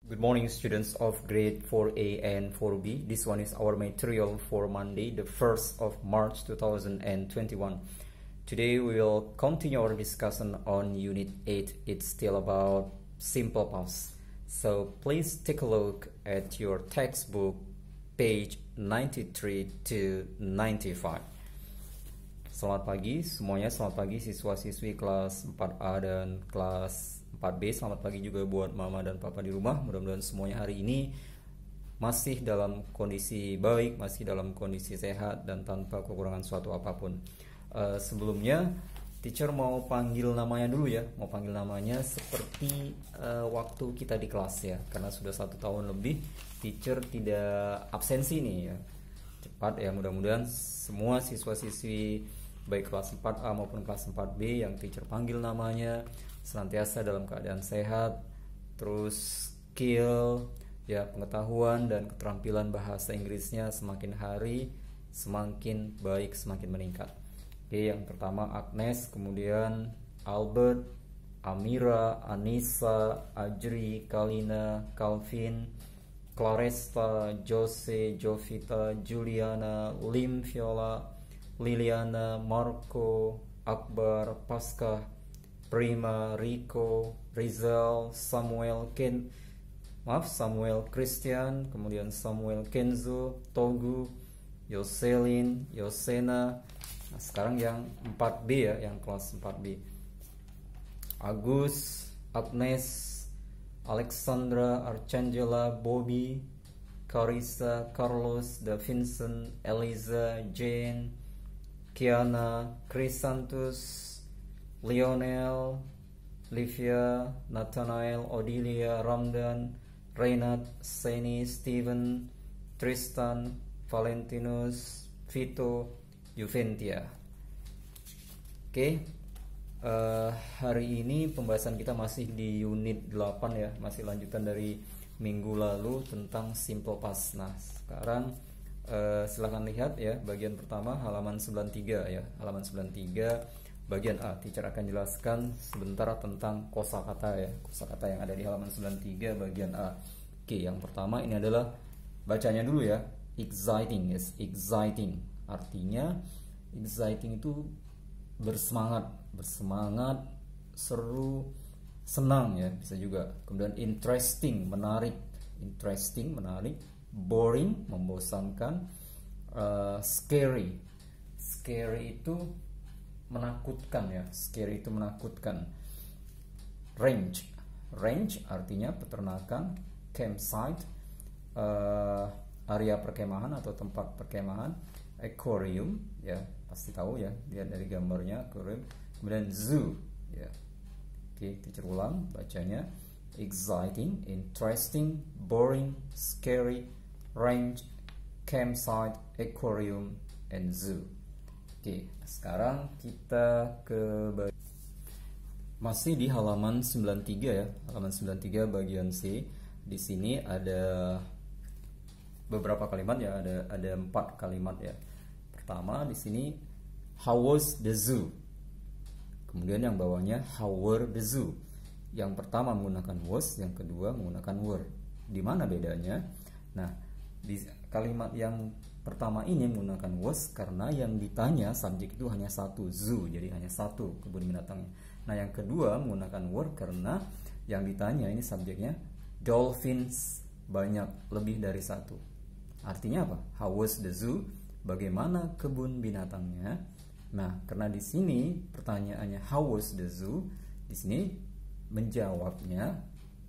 Good morning, students of grade 4A and 4B. This one is our material for Monday, the 1st of March 2021. Today we will continue our discussion on Unit 8. It's still about simple past. So please take a look at your textbook, page 93 to 95. Selamat pagi semuanya, selamat pagi siswa-siswi kelas 4A dan kelas 4B. Selamat pagi juga buat mama dan papa di rumah. Mudah-mudahan semuanya hari ini masih dalam kondisi baik, masih dalam kondisi sehat dan tanpa kekurangan suatu apapun. Sebelumnya teacher mau panggil namanya dulu ya. Mau panggil namanya seperti waktu kita di kelas ya. Karena sudah 1 tahun lebih teacher tidak absensi nih ya. Cepat ya, mudah-mudahan semua siswa-siswi baik kelas 4A maupun kelas 4B yang teacher panggil namanya senantiasa dalam keadaan sehat, terus skill ya, pengetahuan dan keterampilan bahasa Inggrisnya semakin hari semakin baik, semakin meningkat. Oke, yang pertama Agnes, kemudian Albert, Amira, Anissa, Ajri, Kalina, Calvin, Claresta, Jose, Jovita, Juliana, Lim, Viola, Liliana, Marco, Akbar, Pasca, Prima, Rico, Rizal, Samuel, Samuel Christian, kemudian Samuel Kenzo, Togu, Yoselin, Yosena. Nah, sekarang yang 4B ya, yang kelas 4B. Agus, Agnes, Alexandra, Arcangela, Bobby, Carissa, Carlos, Da Vincent, Eliza, Jane, Kiana, Chrysanthus, Lionel, Livia, Nathanael, Odilia, Ramdan, Reynat, Seni, Steven, Tristan, Valentinus, Vito, Juventia. Oke, hari ini pembahasan kita masih di unit 8 ya, masih lanjutan dari minggu lalu tentang simple past. Nah, sekarang silahkan lihat ya, bagian pertama halaman 93 ya, halaman 93 bagian A. Teacher akan jelaskan sebentar tentang kosakata ya, kosakata yang ada di halaman 93 bagian A. Oke, yang pertama ini adalah bacanya dulu ya. Exciting, yes, exciting. Artinya exciting itu bersemangat, seru, senang ya, bisa juga. Kemudian interesting, menarik, boring, membosankan, scary itu menakutkan ya, range artinya peternakan, campsite area perkemahan atau tempat perkemahan, aquarium ya, pasti tahu ya, lihat dari gambarnya aquarium. Kemudian zoo ya. Oke, teacher ulang bacanya. Exciting, interesting, boring, scary, range, campsite, aquarium, and zoo. Oke, sekarang kita masih di halaman 93 ya, halaman 93 bagian C. Di sini ada beberapa kalimat ya, ada 4 kalimat ya. Pertama di sini, how was the zoo? Kemudian yang bawahnya, how were the zoo? Yang pertama menggunakan was, yang kedua menggunakan were. Di mana bedanya? Nah, di kalimat yang pertama ini menggunakan was karena yang ditanya subjek itu hanya satu, zoo, jadi hanya satu kebun binatangnya. Nah, yang kedua menggunakan were karena yang ditanya ini subjeknya dolphins, banyak, lebih dari satu. Artinya apa? How was the zoo? Bagaimana kebun binatangnya? Nah, karena di sini pertanyaannya how was the zoo, di sini menjawabnya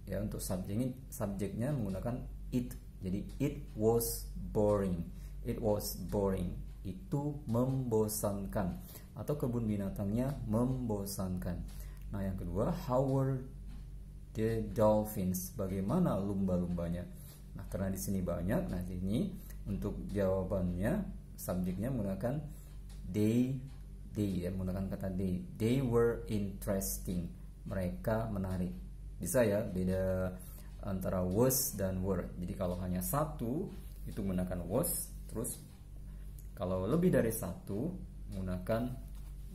ya, untuk subjeknya menggunakan it. Jadi it was boring. It was boring. Itu membosankan, atau kebun binatangnya membosankan. Nah, yang kedua, how were the dolphins? Bagaimana lumba-lumbanya? Nah, karena di sini banyak, nah ini untuk jawabannya subjeknya menggunakan they ya, menggunakan kata they. They were interesting. Mereka menarik. Bisa ya, beda antara was dan were. Jadi kalau hanya satu itu menggunakan was, terus kalau lebih dari satu menggunakan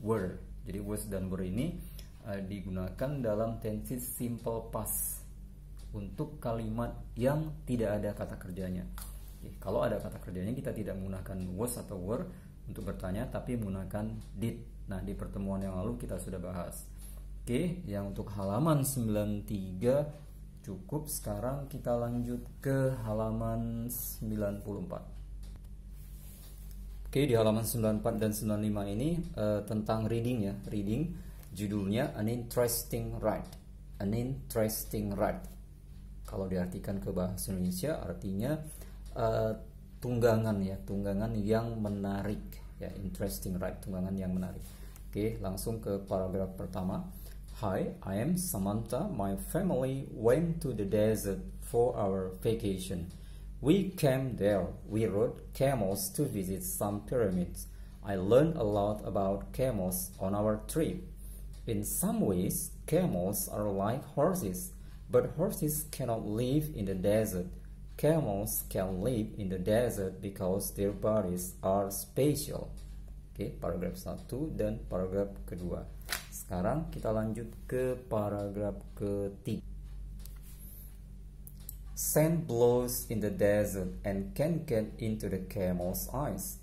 were. Jadi was dan were ini digunakan dalam tenses simple past. untuk kalimat yang tidak ada kata kerjanya. Oke, kalau ada kata kerjanya kita tidak menggunakan was atau were untuk bertanya, tapi menggunakan did. Nah, di pertemuan yang lalu kita sudah bahas. Oke, yang untuk halaman 93 cukup. Sekarang kita lanjut ke halaman 94. Oke, di halaman 94 dan 95 ini tentang reading ya. Reading, judulnya An Interesting Ride. An Interesting Ride. Kalau diartikan ke bahasa Indonesia artinya tunggangan ya, tunggangan yang menarik ya, interesting ride, tunggangan yang menarik. Oke, langsung ke paragraf pertama. Hi, I am Samantha. My family went to the desert for our vacation. We came there. We rode camels to visit some pyramids. I learned a lot about camels on our trip. In some ways, camels are like horses, but horses cannot live in the desert. Camels can live in the desert because their bodies are special. Oke, paragraf 1 dan paragraf kedua. Sekarang kita lanjut ke paragraf ketiga. Sand blows in the desert and can get into the camel's eyes.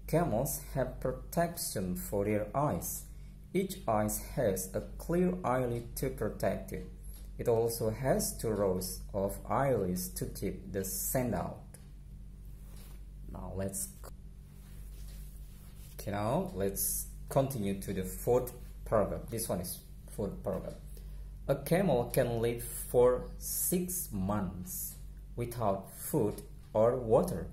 Camels have protection for their eyes. Each eye has a clear eyelid to protect it. It also has 2 rows of eyelids to keep the sand out. Now let's continue to the 4th paragraph. This one is 4th paragraph. A camel can live for 6 months without food or water.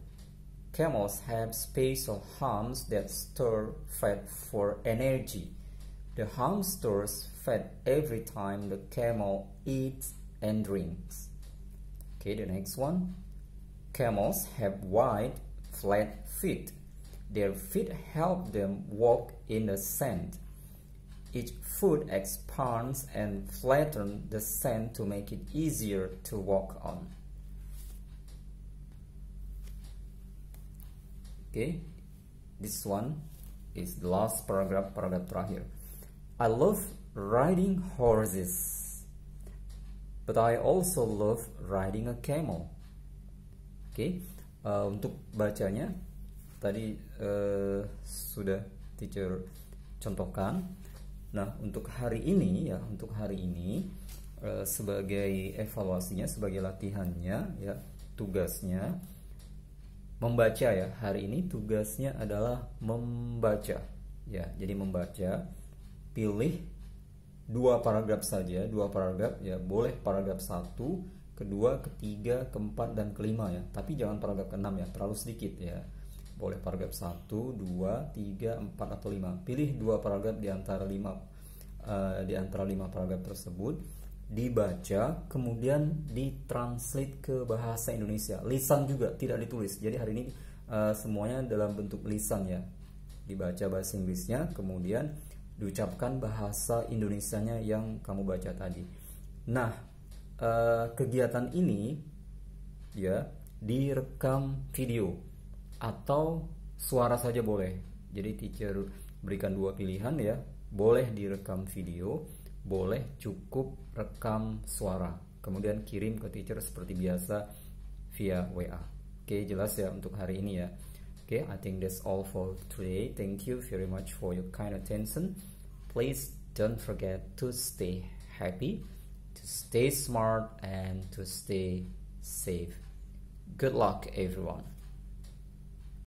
Camels have special humps that store fat for energy. The hump stores fat every time the camel eats and drinks. Okay, the next one. Camels have wide, flat feet. Their feet help them walk in the sand. Each foot expands and flattens the sand to make it easier to walk on. Okay, this one is the last paragraph, paragraph terakhir. I love riding horses, but I also love riding a camel. Oke, untuk bacanya tadi sudah teacher contohkan. Nah, untuk hari ini ya, sebagai evaluasinya, sebagai latihannya ya, tugasnya membaca ya. Hari ini tugasnya adalah membaca ya. Jadi membaca, pilih 2 paragraf saja, 2 paragraf ya, boleh paragraf 1, kedua, ketiga, keempat dan kelima ya. Tapi jangan paragraf ke-6 ya, terlalu sedikit ya. Boleh paragraf 1, 2, 3, 4 atau 5. Pilih 2 paragraf di antara 5 paragraf tersebut, dibaca, kemudian ditranslate ke bahasa Indonesia. Lisan juga tidak ditulis. Jadi hari ini semuanya dalam bentuk lisan ya. Dibaca bahasa Inggrisnya, kemudian diucapkan bahasa Indonesianya yang kamu baca tadi. Nah, kegiatan ini ya direkam video atau suara saja boleh. Jadi teacher berikan 2 pilihan ya. Boleh direkam video, boleh cukup rekam suara. Kemudian kirim ke teacher seperti biasa via WA. Oke, jelas ya untuk hari ini ya. Oke, I think that's all for today. Thank you very much for your kind attention. Please don't forget to stay happy, to stay smart, and to stay safe. Good luck, everyone.